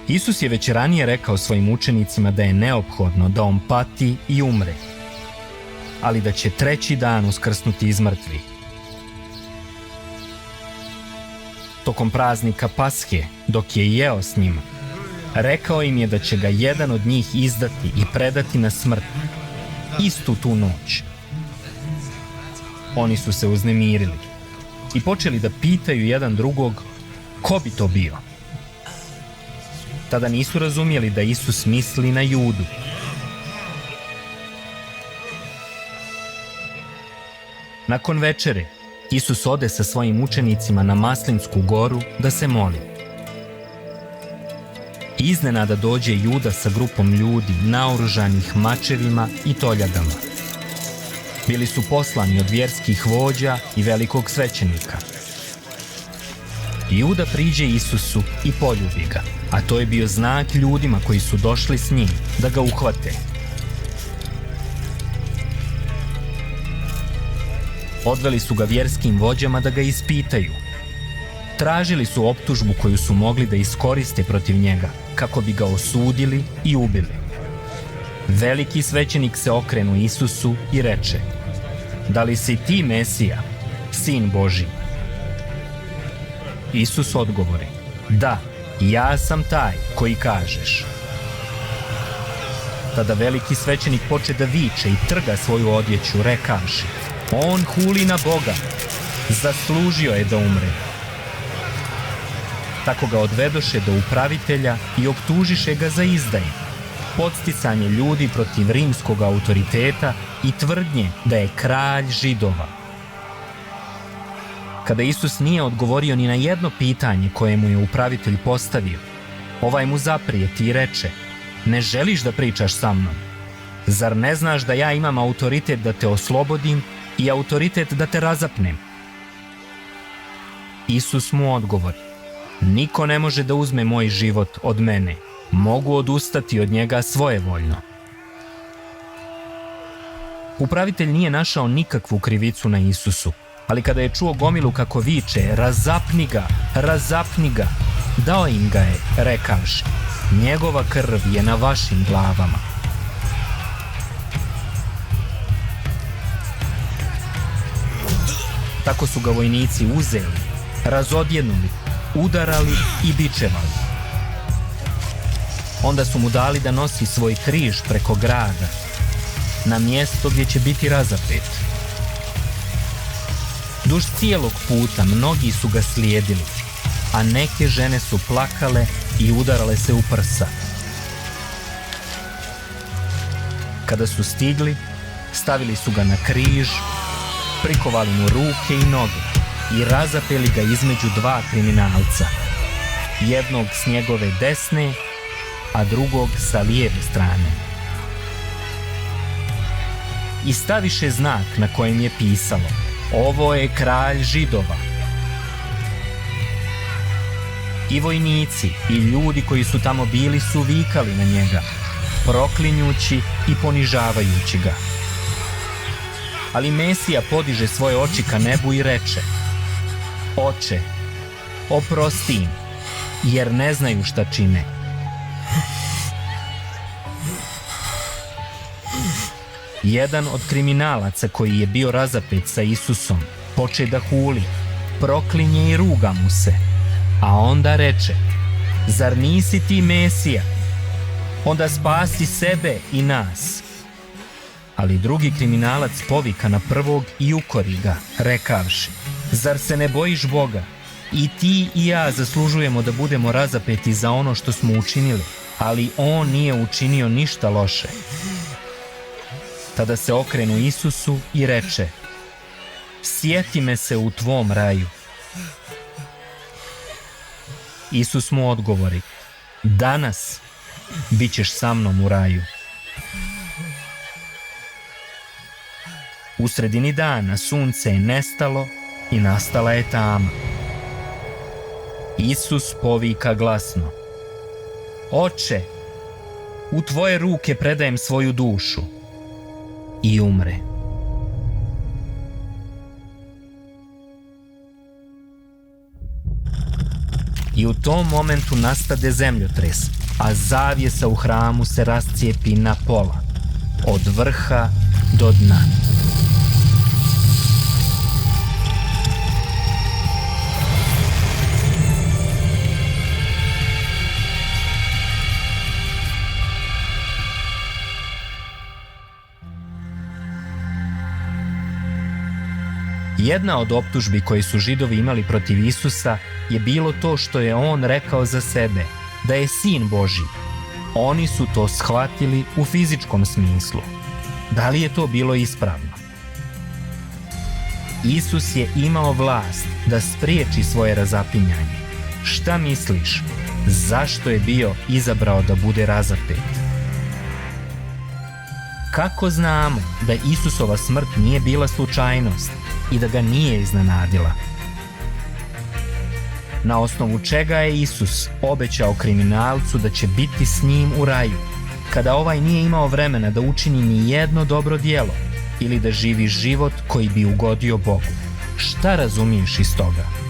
Isus je već ranije rekao svojim učenicima da je neophodno da on pati i umre, ali da će treći dan uskrsnuti iz mrtvih. Tokom praznika Pashe, dok je jeo s njima, rekao im je da će ga jedan od njih izdati i predati na smrt, istu tu noć. Oni su se uznemirili i počeli da pitaju jedan drugog ko bi to bio. Tada nisu razumjeli da Isus misli na Judu. Nakon večere, Isus ode sa svojim učenicima na Maslinsku goru da se moli. Iznenada dođe Juda sa grupom ljudi naoružanih mačevima i toljagama. Bili su poslani od vjerskih vođa i velikog svećenika. Juda priđe Isusu i poljubi ga, a to je bio znak ljudima koji su došli s njim da ga uhvate. Odveli su ga vjerskim vođama da ga ispitaju. Tražili su optužbu koju su mogli da iskoriste protiv njega, kako bi ga osudili i ubili. Veliki svećenik se okrenu Isusu i reče: da li si ti Mesija, Sin Božji? Isus odgovori: da, ja sam taj koji kažeš. Tada veliki svećenik poče da viče i trga svoju odjeću, rekavši: on huli na Boga, zaslužio je da umre. Tako ga odvedoše do upravitelja i optužiše ga za izdaju, podsticanje ljudi protiv rimskog autoriteta i tvrdnje da je kralj Židova. Kada Isus nije odgovorio ni na jedno pitanje koje mu je upravitelj postavio, ovaj mu zaprijeti i reče: ne želiš da pričaš sa mnom? Zar ne znaš da ja imam autoritet da te oslobodim i autoritet da te razapnem? Isus mu odgovori: niko ne može da uzme moj život od mene, mogu odustati od njega svojevoljno. Upravitelj nije našao nikakvu krivicu na Isusu, ali kada je čuo gomilu kako viče: razapni ga, razapni ga, dao im ga je, rekavši: njegova krv je na vašim glavama. Tako su ga vojnici uzeli, razodjenuli, udarali i bičevali. Onda su mu dali da nosi svoj križ preko grada, na mjesto gdje će biti razapet. Duž cijelog puta mnogi su ga slijedili, a neke žene su plakale i udarale se u prsa. Kada su stigli, stavili su ga na križ, prikovali mu ruke i noge i razapeli ga između dva kriminalca, jednog s njegove desne, a drugog sa lijeve strane. I staviše znak na kojem je pisalo: ovo je kralj Židova. I vojnici i ljudi koji su tamo bili su vikali na njega, proklinjući i ponižavajući ga. Ali Mesija podiže svoje oči ka nebu i reče: Oče, oprosti im, jer ne znaju šta čine. Jedan od kriminalaca koji je bio razapet sa Isusom poče da huli, proklinje i ruga mu se, a onda reče: zar nisi ti Mesija? Onda spasi sebe i nas. Ali drugi kriminalac povika na prvog i ukori ga, rekavši: zar se ne bojiš Boga? I ti i ja zaslužujemo da budemo razapeti za ono što smo učinili, ali on nije učinio ništa loše. Tada se okrenu Isusu i reče: sjeti me se u tvom raju. Isus mu odgovori: danas bit ćeš sa mnom u raju. U sredini dana sunce je nestalo i nastala je tama. Isus povika glasno: Oče, u tvoje ruke predajem svoju dušu. I umre. I u tom momentu nastade zemljotres, a zavjesa u hramu se rascijepi na pola, od vrha do dna. Jedna od optužbi koje su Židovi imali protiv Isusa je bilo to što je on rekao za sebe, da je sin Božji. Oni su to shvatili u fizičkom smislu. Da li je to bilo ispravno? Isus je imao vlast da spriječi svoje razapinjanje. Šta misliš? Zašto je bio izabrao da bude razapet? Kako znamo da Isusova smrt nije bila slučajnost i da ga nije iznenadila? Na osnovu čega je Isus obećao kriminalcu da će biti s njim u raju, kada ovaj nije imao vremena da učini ni jedno dobro djelo ili da živi život koji bi ugodio Bogu? Šta razumiješ iz toga?